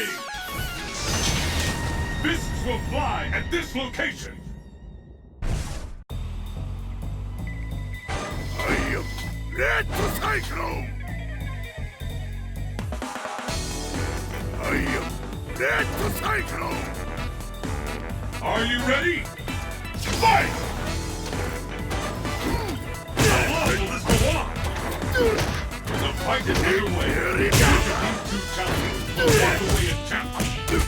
KLDRBIG. Fists will fly at this location. I am Red Cyclone. I am Red Cyclone. Are you ready? Fight! How long will this go on? The fight is underway. These two champions will walk away as champions.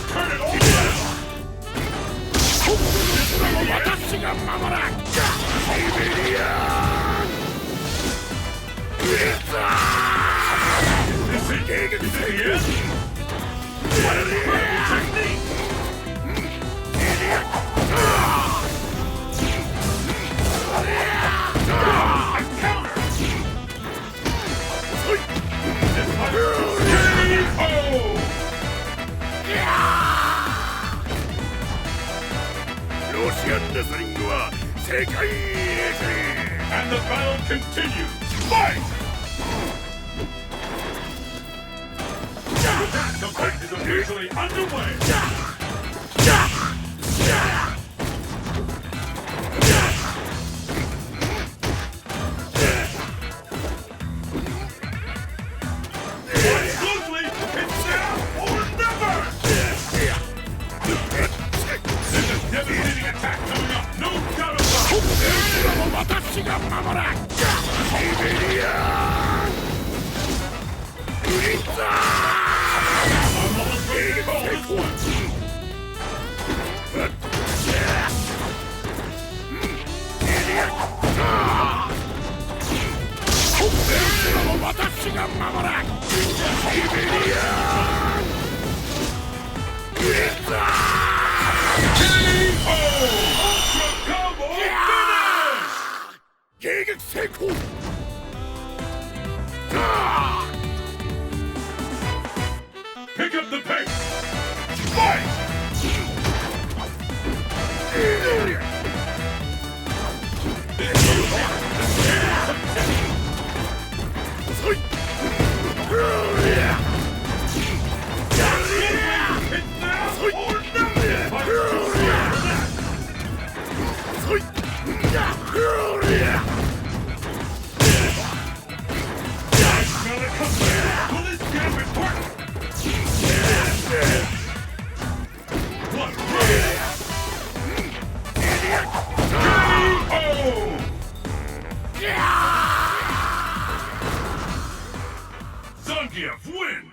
Turn it all around! Is it the end? What an incredible technique! A counter! This must KO! And the battle continues! Fight! The fight is officially underway! Fight closely! It's now or never! There's a devastating attack coming up, no doubt about it! I'm almost ready to call this one! Pick up the pace! Fight! It's now or never! I smell it coming! Will this get important? One KO! Zangief wins!